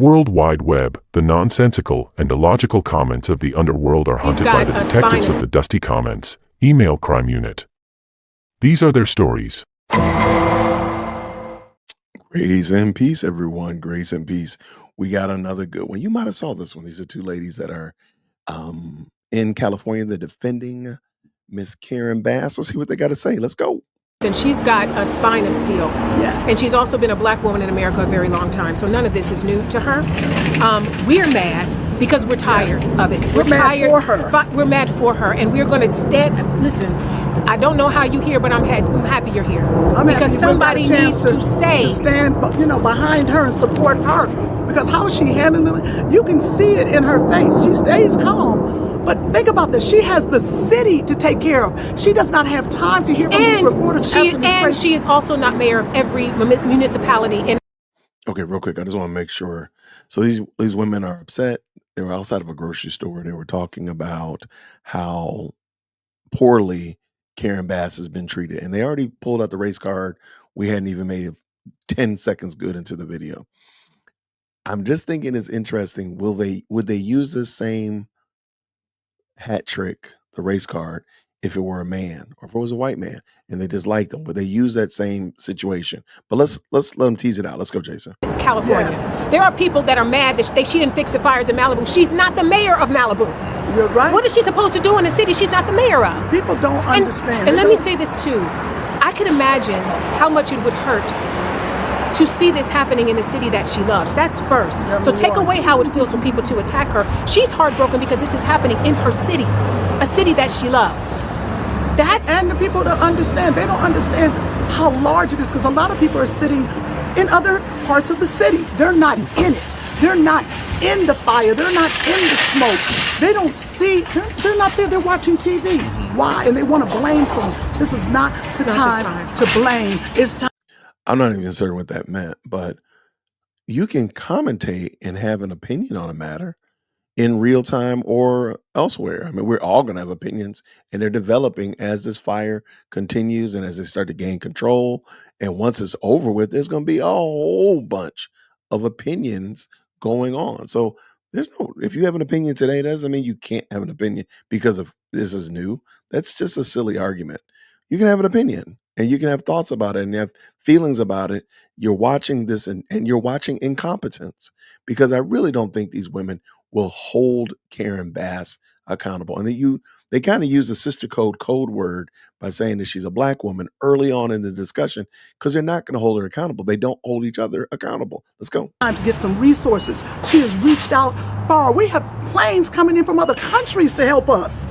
World Wide Web, the nonsensical and illogical comments of the underworld are He's haunted by got the a detectives of spinous- the dusty comments. Email Crime Unit. These are their stories. Grace and peace, everyone. Grace and peace. We got another good one. You might have saw this one. These are two ladies that are in California. They're defending Miss Karen Bass. Let's see what they got to say. Let's go. And she's got a spine of steel. Yes. And she's also been a black woman in America a very long time. So none of this is new to her. We're mad because we're tired of it. We're mad tired for her. But we're mad for her. And we're going to stand. Listen, I don't know how you here, but I'm happy you're here. Because somebody needs to say. To stand, behind her and support her. Because how is she handling it? You can see it in her face. She stays calm. But think about this. She has the city to take care of. She does not have time to hear from these reporters. And she is also not mayor of every municipality. Okay, real quick. I just want to make sure. So these women are upset. They were outside of a grocery store. They were talking about how poorly Karen Bass has been treated. And they already pulled out the race card. We hadn't even made it 10 seconds good into the video. I'm just thinking it's interesting. Would they use this same hat trick, the race card, if it were a man or if it was a white man and they disliked them? Would they use that same situation? But let's let them tease it out. Let's go, Jason. California. Yes. There are people that are mad that she didn't fix the fires in Malibu. She's not the mayor of Malibu. You're right. What is she supposed to do in the city she's not the mayor of? People don't understand. And let me say this too. I could imagine how much it would hurt to see this happening in the city that she loves. That's first. So take away how it feels for people to attack her. She's heartbroken because this is happening in her city, a city that she loves. And the people don't understand. They don't understand how large it is because a lot of people are sitting in other parts of the city. They're not in it. They're not in the fire. They're not in the smoke. They don't see. They're not there. They're watching TV. Why? And they want to blame someone. This is not the time to blame. It's time. I'm not even certain what that meant, but you can commentate and have an opinion on a matter in real time or elsewhere. I mean, we're all going to have opinions, and they're developing as this fire continues and as they start to gain control. And once it's over with, there's going to be a whole bunch of opinions going on. So if you have an opinion today, that doesn't mean you can't have an opinion because of this is new. That's just a silly argument. You can have an opinion and you can have thoughts about it and you have feelings about it. You're watching this and you're watching incompetence, because I really don't think these women will hold Karen Bass accountable. And they kind of use the sister code word by saying that she's a black woman early on in the discussion, because they're not going to hold her accountable. They don't hold each other accountable. Let's go. Time to get some resources. She has reached out far. We have planes coming in from other countries to help us.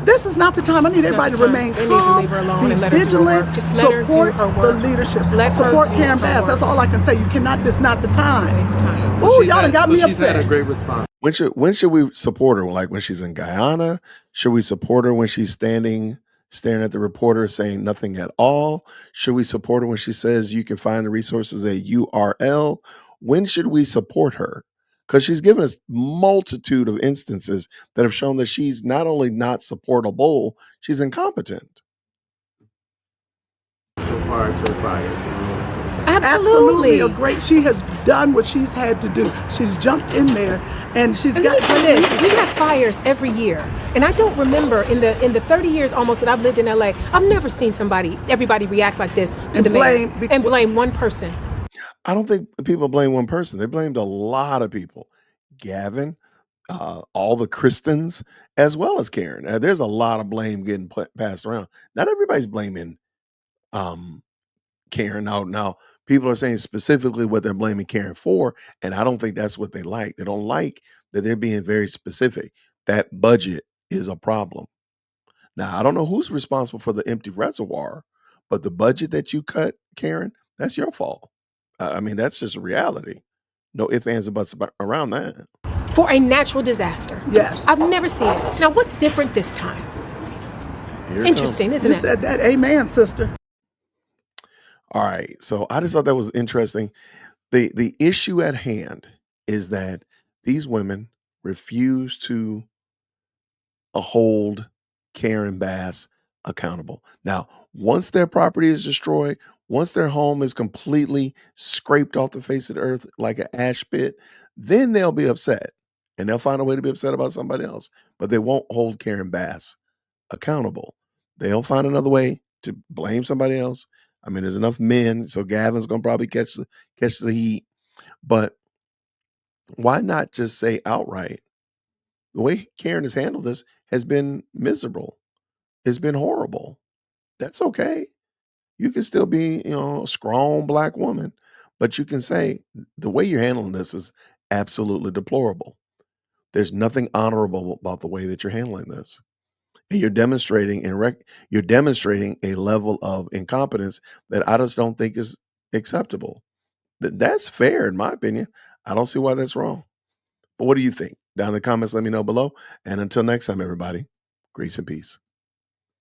This is not the time. I need everybody to remain calm, they need to leave her alone and let her do her work. vigilant, Just let her do support her the work. leadership, Let her support do Karen her Bass. work. That's all I can say. You cannot. This is not the time. It's time. Oh, y'all done got me She's had a upset. great response. When should we support her? Like when she's in Guyana? Should we support her when she's staring at the reporter saying nothing at all? Should we support her when she says you can find the resources at URL? When should we support her? Because she's given us multitude of instances that have shown that she's not only not supportable, she's incompetent. So far to the fires. Is what I'm saying. Absolutely. A great. She has done what she's had to do. She's jumped in there, and she's And got. listen to this. We have fires every year, and I don't remember in the 30 years almost that I've lived in LA, I've never seen everybody react like this to the mayor and blame one person. I don't think people blame one person. They blamed a lot of people. Gavin, all the Kristens, as well as Karen. There's a lot of blame getting passed around. Not everybody's blaming Karen. Now, people are saying specifically what they're blaming Karen for, and I don't think that's what they like. They don't like that they're being very specific. That budget is a problem. Now, I don't know who's responsible for the empty reservoir, but the budget that you cut, Karen, that's your fault. I mean, that's just a reality. No ifs, ands, or buts around that. For a natural disaster. Yes. I've never seen it. Now, what's different this time? Here it Interesting, You isn't it? said that. Amen, sister. All right. So I just thought that was interesting. The issue at hand is that these women refuse to hold Karen Bass accountable. Now, once their property is destroyed, Once their home is completely scraped off the face of the earth like an ash pit, then they'll be upset and they'll find a way to be upset about somebody else, but they won't hold Karen Bass accountable. They'll find another way to blame somebody else. I mean, there's enough men, so Gavin's gonna probably catch the heat. But why not just say outright, the way Karen has handled this has been miserable. It's been horrible. That's okay. You can still be, a strong black woman, but you can say the way you're handling this is absolutely deplorable. There's nothing honorable about the way that you're handling this. And you're demonstrating a level of incompetence that I just don't think is acceptable. That's fair in my opinion. I don't see why that's wrong. But what do you think? Down in the comments, let me know below. And until next time, everybody, grace and peace.